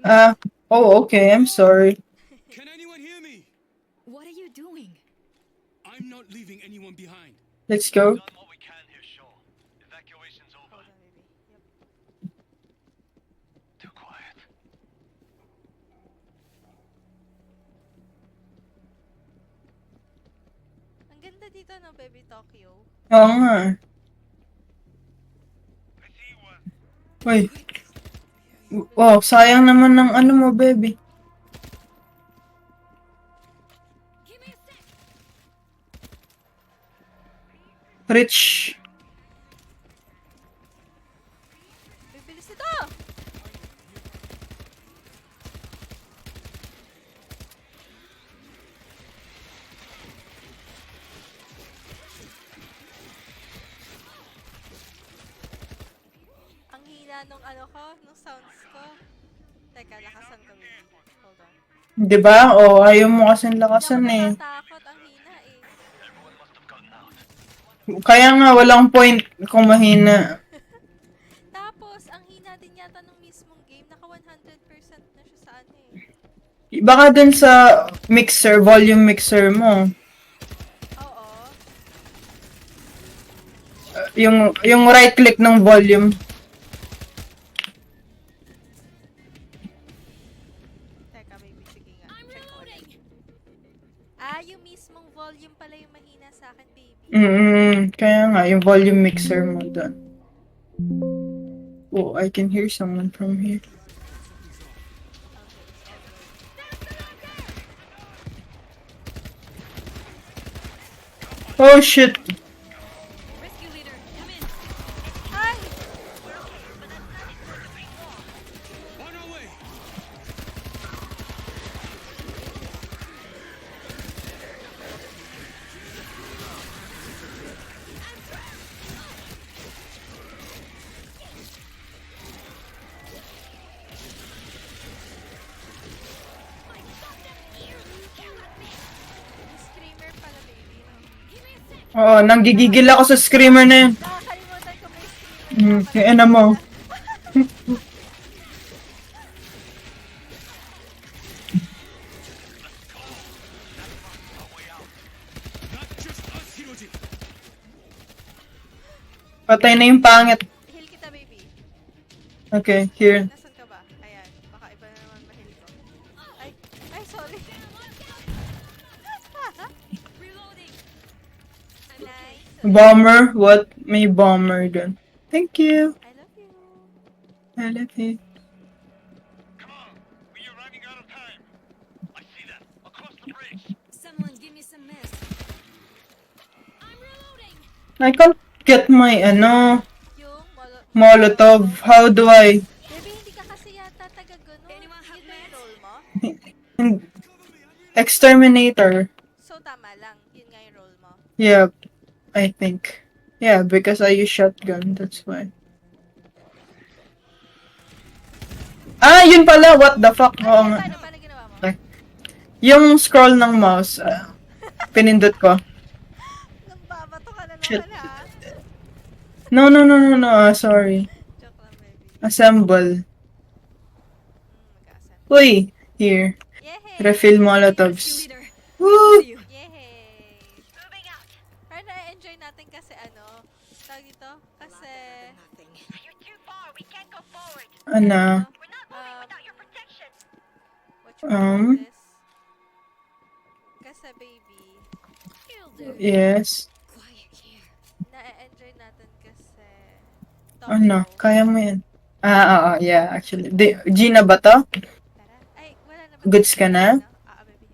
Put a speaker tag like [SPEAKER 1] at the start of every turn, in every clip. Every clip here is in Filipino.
[SPEAKER 1] Uh, oh, okay, I'm sorry.
[SPEAKER 2] Can anyone hear me?
[SPEAKER 3] What are you doing?
[SPEAKER 2] I'm not leaving anyone behind.
[SPEAKER 1] Let's go.
[SPEAKER 4] Done what we can here, Shaw. Evacuation's over.
[SPEAKER 5] Hold on, baby. Yep.
[SPEAKER 4] Too quiet.
[SPEAKER 5] Ang ganda dito no, baby Tokyo.
[SPEAKER 1] Oo nga.
[SPEAKER 4] I see one.
[SPEAKER 1] Uy. Wow, sayang naman ng ano mo, baby.
[SPEAKER 3] Give me a sec.
[SPEAKER 1] Rich.
[SPEAKER 5] Bibilis ito! Ang hina nung ano ko, nung sounds ko. Teka, lakasan ko, baby. Hold on.
[SPEAKER 1] Di ba? O, ayaw mo kasing lakasan
[SPEAKER 5] Hindi
[SPEAKER 1] eh.
[SPEAKER 5] ako natatakot, ang hina eh.
[SPEAKER 4] Everyone must have gotten out.
[SPEAKER 1] Kaya nga, walang point kung mahina.
[SPEAKER 5] Tapos, ang hina din yata nung mismong game. Naka 100% na siya sa ano eh.
[SPEAKER 1] Baka dun sa mixer, volume mixer mo.
[SPEAKER 5] Oo.
[SPEAKER 1] Yung right click ng volume.
[SPEAKER 5] Teka, baby. Sige nga.
[SPEAKER 3] I'm
[SPEAKER 5] Check ko ulit.
[SPEAKER 3] reloading.
[SPEAKER 5] Yung mismong volume pala yung mahina sa akin, baby.
[SPEAKER 1] Kaya nga, yung volume mixer mo dun. Oh, I can hear someone from here. Oh shit!
[SPEAKER 3] Rescue leader, come in.
[SPEAKER 5] Ay!
[SPEAKER 2] On our way.
[SPEAKER 5] Yung screamer pala, baby. No?
[SPEAKER 3] Give me a sec.
[SPEAKER 1] Oo, nanggigigil ako sa screamer na yun.
[SPEAKER 5] Nakakalimutan ko may screamer.
[SPEAKER 1] Yung ina mo.
[SPEAKER 2] Not just us, Hiroji.
[SPEAKER 1] Patay na yung pangit.
[SPEAKER 5] Heal kita, baby.
[SPEAKER 1] Okay, here.
[SPEAKER 5] Nasaan ka ba? Ayan. Baka iba na naman mahil ko. Ay, sorry.
[SPEAKER 3] Reloading.
[SPEAKER 5] Nice.
[SPEAKER 1] Bomber? What? May bomber dun. Thank you.
[SPEAKER 5] I love you.
[SPEAKER 1] I love you.
[SPEAKER 4] Come on. We are running out of time. I see that. Across the bridge.
[SPEAKER 3] Someone give me some mist. I'm reloading.
[SPEAKER 1] I can't get my, ano,
[SPEAKER 5] Yung
[SPEAKER 1] Molotov. How do I?
[SPEAKER 5] Baby, hindi ka kasi yata taga-ganon.
[SPEAKER 3] Anyone have
[SPEAKER 5] Yun ba yung
[SPEAKER 3] meds?
[SPEAKER 5] role mo?
[SPEAKER 1] Exterminator.
[SPEAKER 5] So, tama lang. Yun nga yung role mo.
[SPEAKER 1] Yeah, I think. Yeah, because I use shotgun. That's why. Ah, yun pala. What the fuck? Oo nga.
[SPEAKER 5] Paano ginawa mo?
[SPEAKER 1] Okay. Yung scroll ng mouse, pinindot ko.
[SPEAKER 5] Nang babato ka na
[SPEAKER 1] Shit.
[SPEAKER 5] naman, ha?
[SPEAKER 1] No. Sorry.
[SPEAKER 5] Joke lang, baby.
[SPEAKER 1] Assemble.
[SPEAKER 5] Mag-aasan.
[SPEAKER 1] Uy, here.
[SPEAKER 5] Yehey!
[SPEAKER 1] Refill
[SPEAKER 3] Rescue
[SPEAKER 1] Molotovs.
[SPEAKER 3] leader.
[SPEAKER 1] Woo!
[SPEAKER 3] See you.
[SPEAKER 5] Yehey! Moving out! Pero na-enjoy natin kasi tawag dito? Kasi,
[SPEAKER 6] You're too far. We can't go forward.
[SPEAKER 1] Ano?
[SPEAKER 6] We're not moving without your protection.
[SPEAKER 5] what you call this? Kasi, baby,
[SPEAKER 3] Killed her.
[SPEAKER 1] Yes.
[SPEAKER 3] Quiet here.
[SPEAKER 5] na-enjoy natin kasi
[SPEAKER 1] Ano?
[SPEAKER 5] Tokyo.
[SPEAKER 1] Kaya mo yan. Oo, yeah, actually. Gina ba to?
[SPEAKER 5] Tara. Ay, wala na ba?
[SPEAKER 1] Goods ka na?
[SPEAKER 5] Baby, okay na.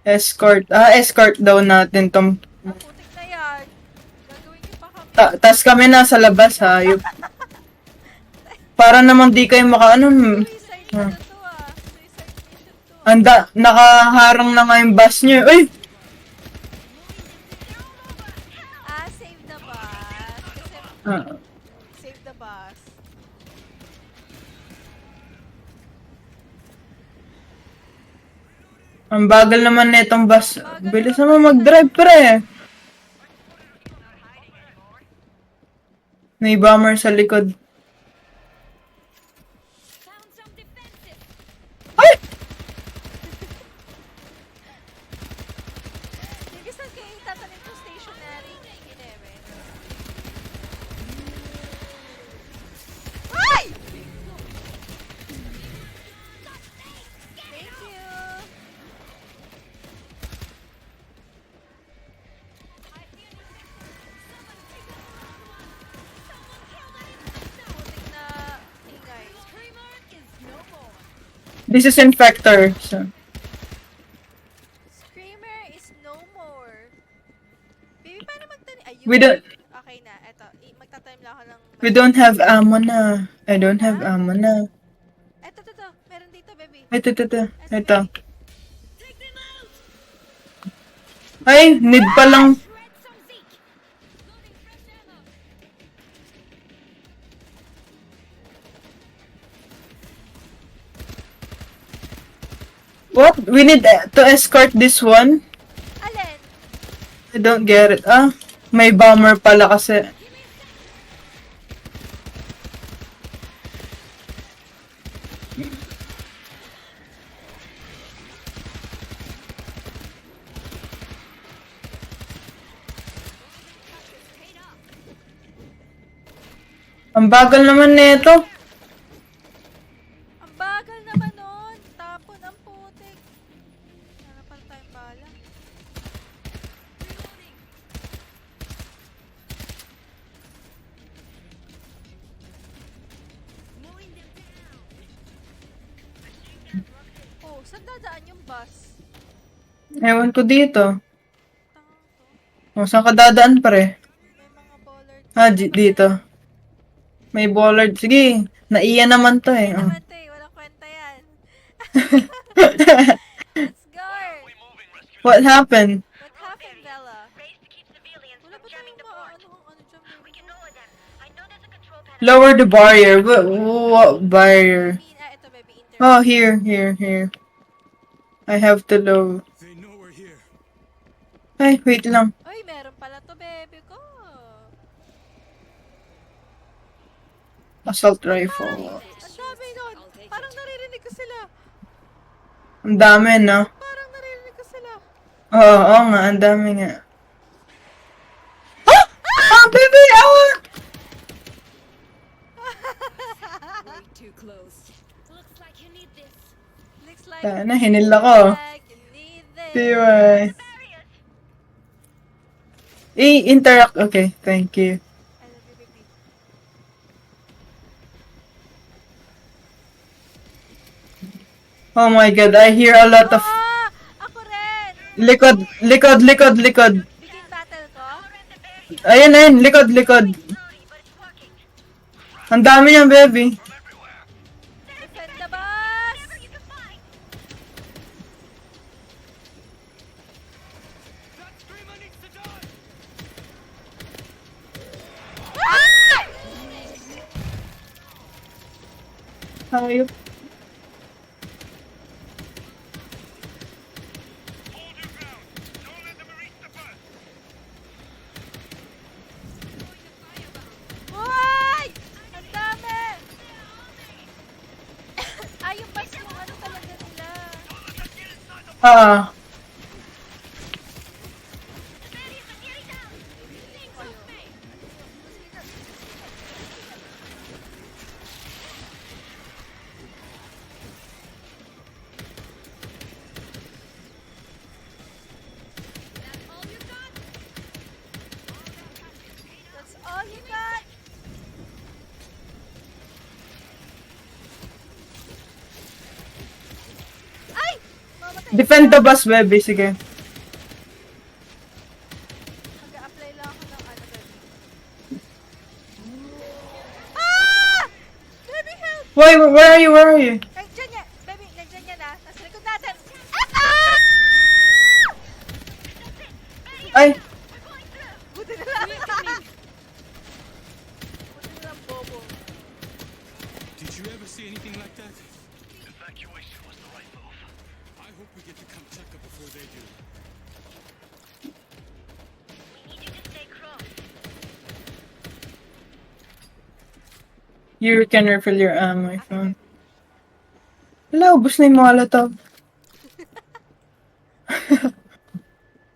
[SPEAKER 1] Escort. Escort daw natin tong...
[SPEAKER 5] Putik na yan. Gagawin niyo pa kami.
[SPEAKER 1] Tas kami nasa labas, hayop. Para naman di kayo makaano.
[SPEAKER 5] Suicide na to, Suicide mission to.
[SPEAKER 1] Nakaharang na nga yung bus niyo. Uy!
[SPEAKER 5] Save the bus. Kasi, save the bus.
[SPEAKER 1] Ang bagal naman netong bus. Bilis naman mag-drive, pre. May bomber sa likod. This is Infector. So.
[SPEAKER 5] Screamer is no more. Baby, paano magtanim? Ayun.
[SPEAKER 1] We don't
[SPEAKER 5] Okay na, eto. Magtatanim lang ako ng...
[SPEAKER 1] we don't have ammo na. I don't have ammo na.
[SPEAKER 5] Eto. Meron dito, baby.
[SPEAKER 1] Ito. Ay, need pa lang.
[SPEAKER 3] Shred some Zeke. Loading fresh ammo.
[SPEAKER 1] What? We need to escort this one?
[SPEAKER 5] Alin?
[SPEAKER 1] I don't get it. Ah, may bomber pala kasi. Ang bagal naman nito.
[SPEAKER 5] Ang bagal naman nun. Tapon ang putik. Sana pala tayong bala. Reloading.
[SPEAKER 3] Mowing them down.
[SPEAKER 5] Oh, saan dadaan yung bus?
[SPEAKER 1] Ewan ko dito.
[SPEAKER 5] Tangang to.
[SPEAKER 1] O, saan ka dadaan pare?
[SPEAKER 5] May mga bollard.
[SPEAKER 1] Ah, dito. May bollard. Sige, naiya naman to eh. Oh.
[SPEAKER 5] Naman to eh. Walang kwenta yan. Let's go!
[SPEAKER 4] We moving, rescue.
[SPEAKER 1] What happened?
[SPEAKER 5] What happened, Bella?
[SPEAKER 6] Race to keep civilians
[SPEAKER 5] Wala
[SPEAKER 6] from
[SPEAKER 5] ba
[SPEAKER 6] jamming
[SPEAKER 5] tayong
[SPEAKER 6] the port.
[SPEAKER 5] ano dyan,
[SPEAKER 6] We can
[SPEAKER 5] baby?
[SPEAKER 6] lower them. I know there's a control panel.
[SPEAKER 1] Lower the barrier. What barrier?
[SPEAKER 5] Ito, baby. Internet.
[SPEAKER 1] Oh, here. I have to lower.
[SPEAKER 2] They know we're here.
[SPEAKER 1] Ay, wait lang.
[SPEAKER 5] Uy, meron pala to, baby ko.
[SPEAKER 1] Assault rifle.
[SPEAKER 5] Ang dami nun. Parang naririnig ko sila.
[SPEAKER 1] Ang dami, no?
[SPEAKER 5] Parang naririnig ko sila.
[SPEAKER 1] Oo nga, ang dami nga. Ah! Ah, baby! Awa!
[SPEAKER 3] Way too close. Looks like you need this.
[SPEAKER 5] Looks like...
[SPEAKER 1] Sana, hinil ako.
[SPEAKER 5] like you need this.
[SPEAKER 1] Diba? Interact. Okay, thank you.
[SPEAKER 5] I love you, baby.
[SPEAKER 1] Oh my god, I hear a lot of...
[SPEAKER 5] Ah! Ako rin!
[SPEAKER 1] Likod.
[SPEAKER 5] Begin battle ko?
[SPEAKER 1] Ayun, likod.
[SPEAKER 6] Slowly, but it's working.
[SPEAKER 1] Ang dami niyan, baby.
[SPEAKER 5] Defend the bus!
[SPEAKER 6] You can find.
[SPEAKER 2] That screamer needs to die!
[SPEAKER 5] Ah!
[SPEAKER 1] Hayop.
[SPEAKER 4] Hold your ground. Don't let them reach the bus.
[SPEAKER 5] Hoy! Ang dami! Ay, yung bus mo, ano talaga nila?
[SPEAKER 1] Ah.
[SPEAKER 5] That's all you got? Ay! Mamatay.
[SPEAKER 1] Defend the bus, baby. Sige.
[SPEAKER 5] Mag-a-apply lang ako ng ano, baby. Ah! Baby, help!
[SPEAKER 1] Why, where are you?
[SPEAKER 5] Nandiyan yan! Baby, nandiyan yan ah! Nasa likod natin! Ah!
[SPEAKER 1] Ay,
[SPEAKER 5] Buti na lang! Buti na lang, bobo.
[SPEAKER 2] Did you ever see anything like that?
[SPEAKER 4] Evacuation was the right move.
[SPEAKER 2] I hope we get to Kamchatka before they do.
[SPEAKER 6] We need you to stay close.
[SPEAKER 1] you can refill your ammo, my phone. Wala, ubos na yung Molotov.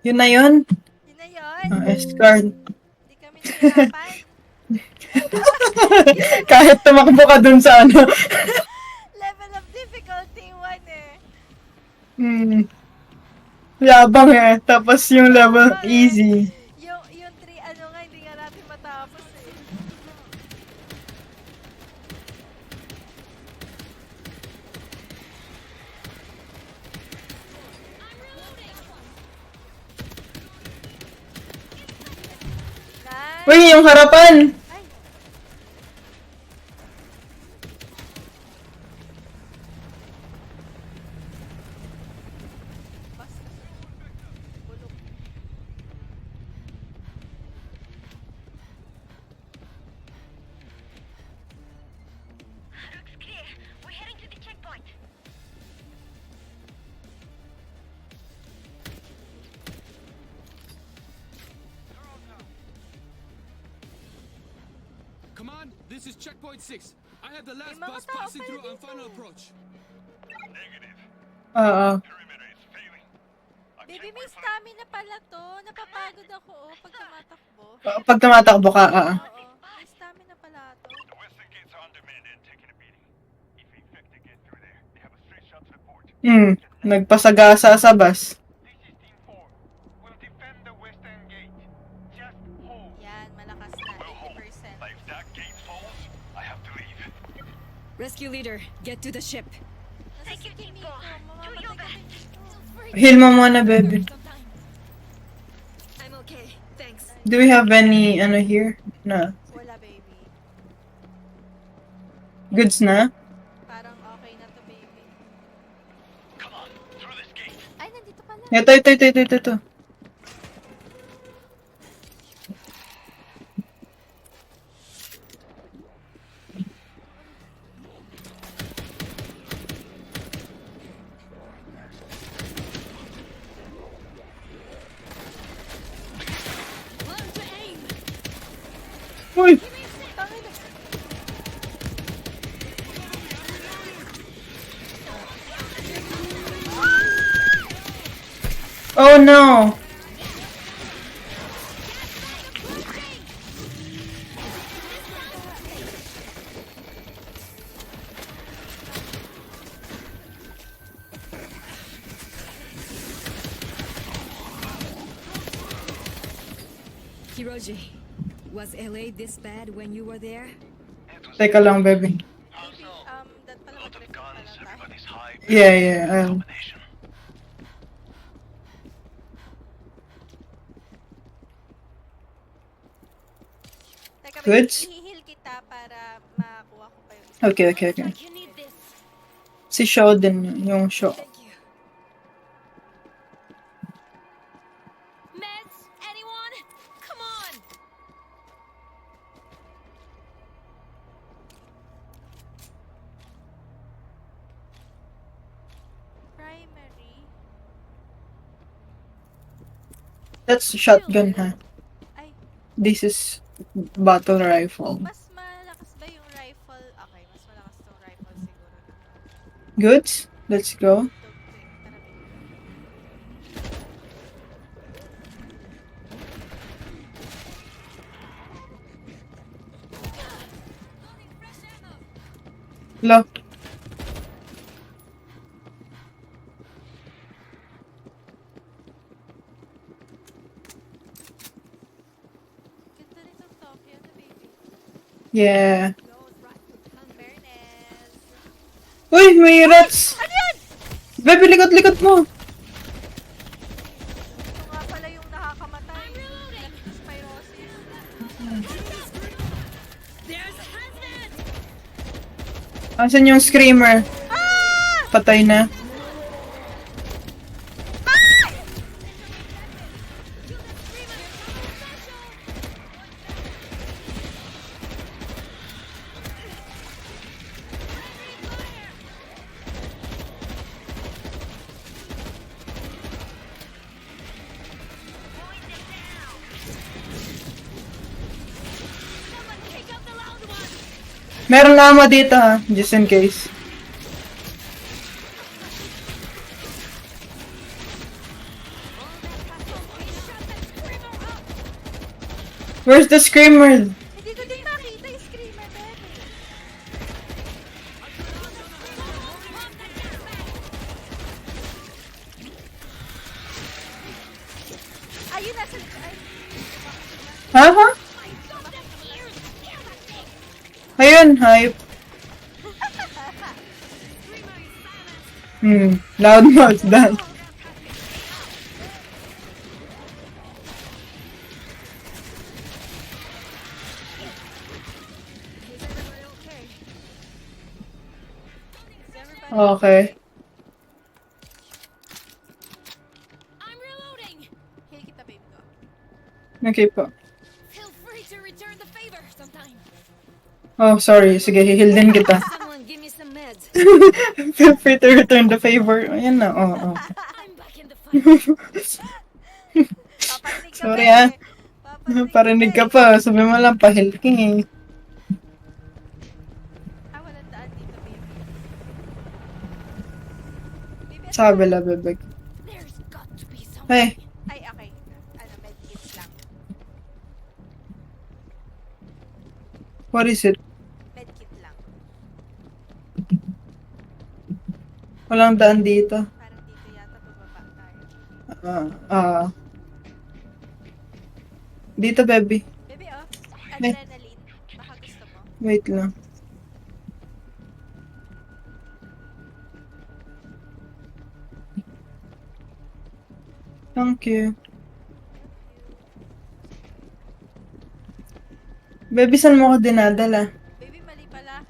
[SPEAKER 1] Yun na yun?
[SPEAKER 5] Yun na yun!
[SPEAKER 1] Escort.
[SPEAKER 5] Hindi kami nahirapan.
[SPEAKER 1] Kahit tumakbo ka dun sa ano.
[SPEAKER 5] Level of difficulty 1 eh.
[SPEAKER 1] Yabang eh. Tapos yung level easy.
[SPEAKER 5] Yung 3 ano nga, hindi nga natin matapos eh.
[SPEAKER 1] Uy, yung harapan!
[SPEAKER 5] Ay! Basta. Bulok.
[SPEAKER 6] Looks clear. We're heading to the checkpoint.
[SPEAKER 2] Come on, this is checkpoint 6. I have the last
[SPEAKER 5] mga
[SPEAKER 2] bus
[SPEAKER 5] tao
[SPEAKER 2] passing
[SPEAKER 5] pala
[SPEAKER 2] through on
[SPEAKER 5] dito.
[SPEAKER 2] final approach.
[SPEAKER 4] Negative.
[SPEAKER 1] Oo.
[SPEAKER 4] Perimeter is failing. A
[SPEAKER 5] Baby, may
[SPEAKER 4] checkpoint for
[SPEAKER 5] stamina pala to. Napapagod ako, pag tumatakbo.
[SPEAKER 1] Pag tumatakbo ka,
[SPEAKER 5] Oo, may stamina pala to.
[SPEAKER 4] the western gates are undermanned and taking a beating. If the infected get through there, they have a straight shot to the port.
[SPEAKER 1] Nagpasagasa sa bus.
[SPEAKER 4] This is Team 4. We'll defend the western gate. Just hold.
[SPEAKER 5] Yan, malakas na.
[SPEAKER 4] We'll hold.
[SPEAKER 5] 80%.
[SPEAKER 4] But if that gate falls, I have to leave.
[SPEAKER 3] Rescue leader, get to the ship.
[SPEAKER 5] Nasa
[SPEAKER 6] Thank you,
[SPEAKER 5] si
[SPEAKER 6] Team
[SPEAKER 5] Kimiko.
[SPEAKER 6] Four. Do your
[SPEAKER 5] Mamamatay
[SPEAKER 6] best.
[SPEAKER 5] kami dito.
[SPEAKER 1] Heal mo muna, baby.
[SPEAKER 3] I'm okay, thanks.
[SPEAKER 1] Do we have any, here? Na.
[SPEAKER 5] Wala, baby.
[SPEAKER 1] Goods na?
[SPEAKER 5] Parang okay na to, baby.
[SPEAKER 4] Come on, through this gate.
[SPEAKER 5] Ay, nandito pala.
[SPEAKER 1] Ito.
[SPEAKER 3] Learn to aim!
[SPEAKER 1] Uy!
[SPEAKER 5] Tangin na.
[SPEAKER 1] Oh no!
[SPEAKER 3] Hiroji, was LA this bad when you were there?
[SPEAKER 4] It was
[SPEAKER 1] Teka lang, baby.
[SPEAKER 4] also
[SPEAKER 5] That pala
[SPEAKER 4] a lot of
[SPEAKER 5] mag-refund
[SPEAKER 4] guns,
[SPEAKER 5] pala tayo.
[SPEAKER 4] everybody's high.
[SPEAKER 1] Yeah.
[SPEAKER 4] Combination.
[SPEAKER 5] Teka,
[SPEAKER 1] Goods?
[SPEAKER 5] baby, i-heal kita para makuha ko pa yung...
[SPEAKER 1] Okay.
[SPEAKER 6] Like you need this.
[SPEAKER 1] Si Shaw din, yung Shaw.
[SPEAKER 3] Thank you.
[SPEAKER 6] Meds? Anyone? Come on!
[SPEAKER 5] Primary.
[SPEAKER 1] That's shotgun, ha?
[SPEAKER 5] Ay,
[SPEAKER 1] This is battle rifle.
[SPEAKER 5] mas malakas ba yung rifle? Okay, mas malakas tong rifle siguro.
[SPEAKER 1] Goods? Let's go.
[SPEAKER 5] Tara, baby.
[SPEAKER 1] Lo.
[SPEAKER 5] Ganda rin tong Tokyo na, baby.
[SPEAKER 1] Yeah.
[SPEAKER 5] Fairness.
[SPEAKER 1] Uy, may rats!
[SPEAKER 5] Ano yan?
[SPEAKER 1] Baby, likot mo!
[SPEAKER 5] Ito nga pala yung nakakamatay. Leptospirosis.
[SPEAKER 3] There's Hazmat!
[SPEAKER 1] Asan yung screamer? Patay na. Meron ammo dito, ha? Just in case. Where's the screamer?
[SPEAKER 5] Hindi ko din makita yung screamer, baby. Ayun, nasa... Ay,
[SPEAKER 1] Ha? Ayun, hype. Loud mouth done. Okay.
[SPEAKER 6] I'm reloading.
[SPEAKER 5] Heal kita, baby ko.
[SPEAKER 1] Okay po.
[SPEAKER 6] Feel free to return the favor sometime.
[SPEAKER 1] Oh, sorry. Sige, hihil din kita.
[SPEAKER 3] Someone give me some meds.
[SPEAKER 1] Feel free to return the favor. Ayan na, oo.
[SPEAKER 6] I'm back in the fight.
[SPEAKER 5] Paparinig ka
[SPEAKER 1] Sorry,
[SPEAKER 5] pa
[SPEAKER 1] ah.
[SPEAKER 5] eh.
[SPEAKER 1] Parinig ka
[SPEAKER 5] eh.
[SPEAKER 1] pa. Sabi mo lang, pahil ka eh.
[SPEAKER 5] Ah, walang daan dito, baby. Baby, ano
[SPEAKER 1] Sabi
[SPEAKER 5] ba?
[SPEAKER 1] la, bebek.
[SPEAKER 6] There's got to be some.
[SPEAKER 1] Hey,
[SPEAKER 5] Ay, okay. Ano, medkits lang.
[SPEAKER 1] what is it?
[SPEAKER 5] Medkit lang.
[SPEAKER 1] Walang daan dito.
[SPEAKER 5] Parang dito yata bababa tayo.
[SPEAKER 1] Dito, baby.
[SPEAKER 5] Baby, oh. Adrenaline. Baka gusto mo.
[SPEAKER 1] Wait lang. Thank you. Baby, saan mo ko dinadala?
[SPEAKER 5] Baby, mali pala.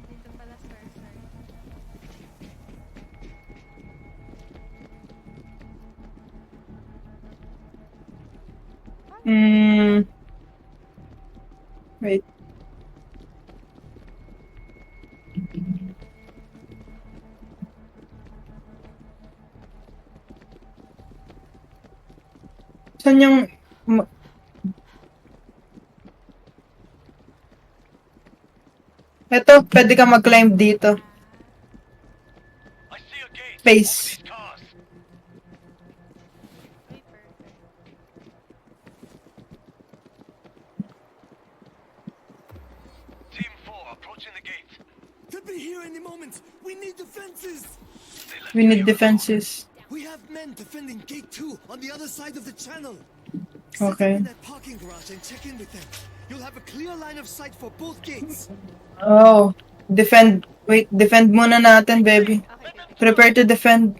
[SPEAKER 5] Dito pala, sir.
[SPEAKER 1] Wait. Saan yung... Eto, pwede ka mag-climb dito.
[SPEAKER 4] I see a gate.
[SPEAKER 1] Space.
[SPEAKER 4] These cars.
[SPEAKER 5] Uy, perfect.
[SPEAKER 4] Team 4 approaching the gate.
[SPEAKER 2] Could be here any moment. We need defenses.
[SPEAKER 1] We need defenses.
[SPEAKER 2] We have men defending gate 2 on the other side of the channel.
[SPEAKER 1] Okay.
[SPEAKER 2] Sit in that parking garage and check in with them. You'll have a clear line of sight for both gates.
[SPEAKER 1] Oh. Defend. Wait, defend muna natin, baby.
[SPEAKER 5] Okay, baby.
[SPEAKER 1] Prepare to defend.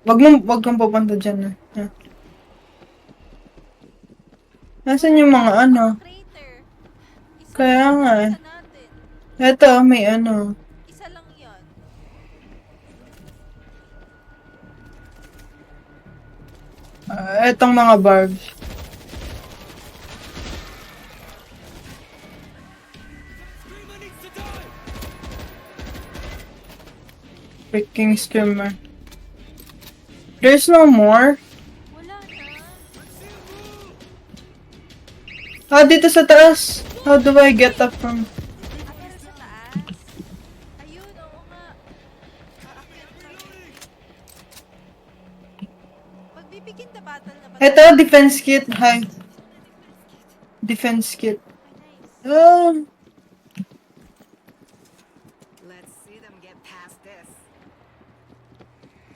[SPEAKER 1] Wag kang pupunta dyan. Ah. Nasaan yung mga ano?
[SPEAKER 5] Crater. Isa
[SPEAKER 1] Kaya
[SPEAKER 5] lang
[SPEAKER 1] nga eh.
[SPEAKER 5] isa natin.
[SPEAKER 1] Eto, may ano.
[SPEAKER 5] Isa lang yon.
[SPEAKER 1] Etong mga barbs.
[SPEAKER 2] Screamer needs to die.
[SPEAKER 1] Freaking screamer. There's no more?
[SPEAKER 5] Wala na.
[SPEAKER 1] Dito sa taas. How do I get up from...
[SPEAKER 5] Ah, pero sa taas. Ayun, oo nga. Aakyat pa. Magbibigin na battle na ba?
[SPEAKER 1] Eto, defense kit. Hi. Defense kit.
[SPEAKER 5] Ay, nice.
[SPEAKER 1] Oh.
[SPEAKER 3] Let's see them get past this.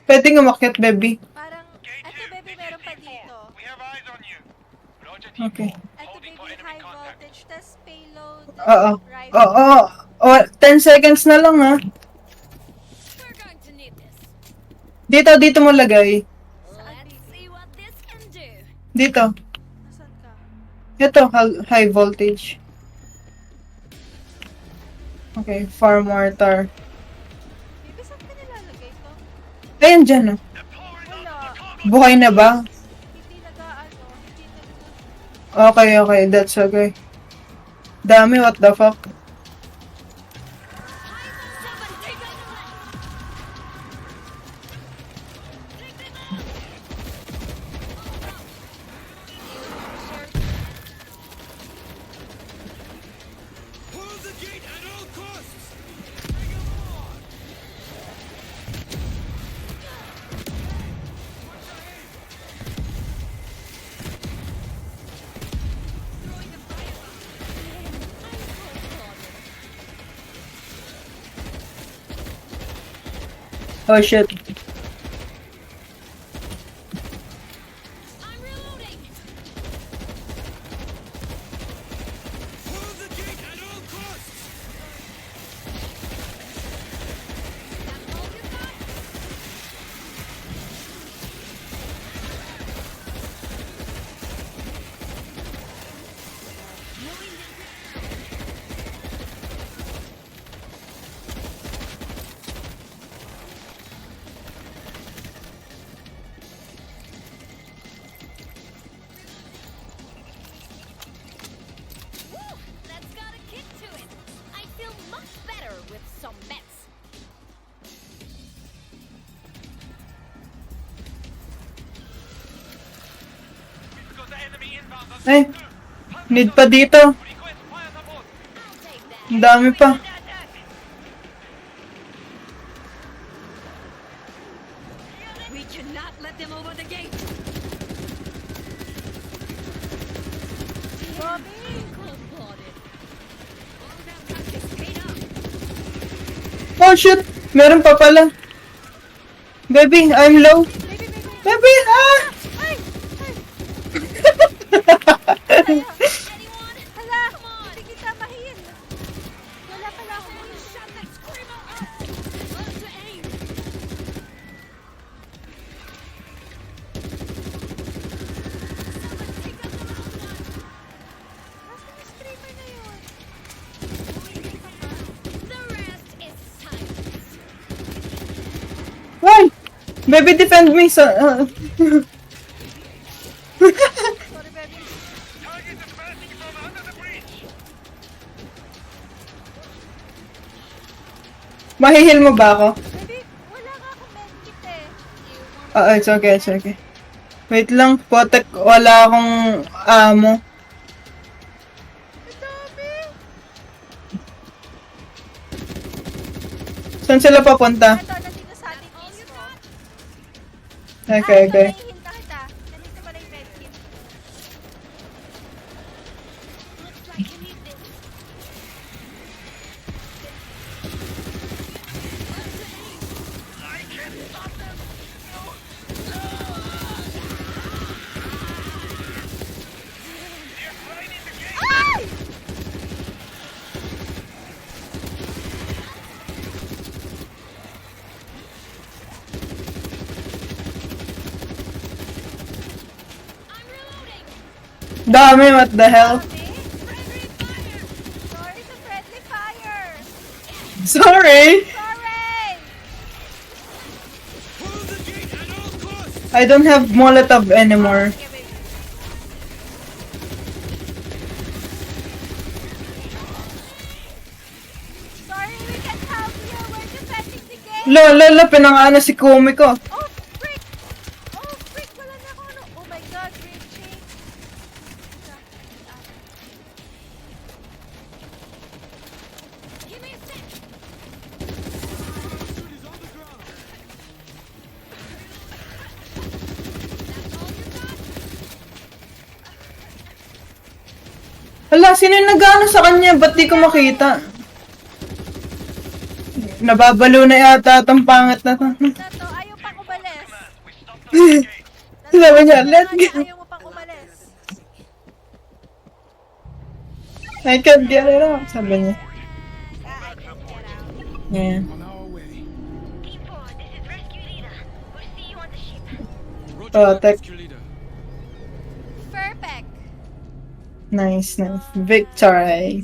[SPEAKER 1] Pwede umakyat, baby.
[SPEAKER 5] Parang,
[SPEAKER 4] Gate
[SPEAKER 5] eto
[SPEAKER 4] 2,
[SPEAKER 5] baby,
[SPEAKER 4] this is
[SPEAKER 5] meron pa
[SPEAKER 4] Team
[SPEAKER 5] dito.
[SPEAKER 4] 4. We have eyes on you. Roger, Team
[SPEAKER 1] Okay.
[SPEAKER 4] 4.
[SPEAKER 5] Eto
[SPEAKER 4] Holding for
[SPEAKER 5] baby,
[SPEAKER 4] enemy
[SPEAKER 5] high
[SPEAKER 4] contact.
[SPEAKER 5] voltage test payload.
[SPEAKER 1] Oo.
[SPEAKER 5] Right.
[SPEAKER 1] Oo. 10 seconds na lang, ha.
[SPEAKER 6] We're going to need this.
[SPEAKER 1] Dito mo lagay.
[SPEAKER 6] Let's see what this can do.
[SPEAKER 1] Dito.
[SPEAKER 5] Nasaan ka?
[SPEAKER 1] Ito, high voltage. Okay, far mortar.
[SPEAKER 5] Baby, saan ka nilalagay to?
[SPEAKER 1] Ayan dyan, oh.
[SPEAKER 4] They're pouring
[SPEAKER 5] Wala.
[SPEAKER 4] onto the cargo.
[SPEAKER 1] Buhay na ba?
[SPEAKER 5] Hindi hindi nag...
[SPEAKER 1] Okay, that's okay. Dami, what the fuck?
[SPEAKER 6] Somebody take out the leg.
[SPEAKER 2] Hold the gate at all costs.
[SPEAKER 1] Oh shit.
[SPEAKER 6] I'm reloading.
[SPEAKER 2] Hold the gate at all costs.
[SPEAKER 6] That's all you got?
[SPEAKER 1] Ay, need pa dito.
[SPEAKER 4] Request fire support.
[SPEAKER 1] Ang dami pa.
[SPEAKER 3] We cannot let them over the gate.
[SPEAKER 6] Cold-blooded.
[SPEAKER 3] All that practice paid off.
[SPEAKER 1] Oh shit! Meron pa pala. Baby, I'm low. Baby, ah!
[SPEAKER 5] Ay!
[SPEAKER 6] Anyone?
[SPEAKER 5] Hala! Hindi kita mahil. Wala pala ako.
[SPEAKER 6] Shot that screamer up. Love to aim. Someone pick up the loud one.
[SPEAKER 5] Nasaan yung streamer na yun?
[SPEAKER 6] The rest is silence.
[SPEAKER 1] Why? Baby, defend me sa...
[SPEAKER 5] Sorry, baby.
[SPEAKER 4] Target is passing from under the bridge.
[SPEAKER 1] Mahihil mo ba ako?
[SPEAKER 5] Baby, wala nga akong medkit eh.
[SPEAKER 1] Oo, it's okay, it's okay. Wait lang, potek, wala akong amo.
[SPEAKER 5] Ang dami!
[SPEAKER 1] Saan sila papunta?
[SPEAKER 5] Ito, nandito sa ating mismo.
[SPEAKER 1] Okay, okay.
[SPEAKER 5] Nahihil na kita. Nandito pala yung medkit.
[SPEAKER 6] Looks like you need this.
[SPEAKER 4] I can't stop them. They're right in the gate.
[SPEAKER 5] Ay!
[SPEAKER 6] I'm reloading.
[SPEAKER 1] Dami, what the hell?
[SPEAKER 5] Dami?
[SPEAKER 6] Friendly fire.
[SPEAKER 5] Sorry sa friendly fire.
[SPEAKER 1] Sorry!
[SPEAKER 5] Sorry!
[SPEAKER 2] Hold the gate at all costs!
[SPEAKER 1] I don't have Molotov anymore.
[SPEAKER 5] Sige, baby. Sorry, we can't help you. We're defending the gate.
[SPEAKER 1] Lala, pinangana si Kumi ko.
[SPEAKER 5] Oh, frick! Oh, frick! Wala na ako ano. Oh my god, Richie.
[SPEAKER 6] Give me a sec.
[SPEAKER 2] Dude is on the ground!
[SPEAKER 6] That's all you got?
[SPEAKER 1] Hala, sino yung nag-ano sa kanya? Ba't di ko makita? Nababalo na yata itong pangit na to.
[SPEAKER 5] Na to, ayaw pang umalis.
[SPEAKER 4] We stopped the gate.
[SPEAKER 1] Sabi niya, let's go.
[SPEAKER 5] Ayaw mo pang umalis.
[SPEAKER 1] I can't get it out. Sabi niya.
[SPEAKER 5] I can get out.
[SPEAKER 1] Yeah.
[SPEAKER 2] On our way.
[SPEAKER 6] Team 4, this is Rescue Leader. We'll see you on the ship.
[SPEAKER 2] Roger
[SPEAKER 1] Oh,
[SPEAKER 2] that,
[SPEAKER 1] tech.
[SPEAKER 2] Rescue Leader.
[SPEAKER 5] Perfect.
[SPEAKER 1] Nice, nice. Victory.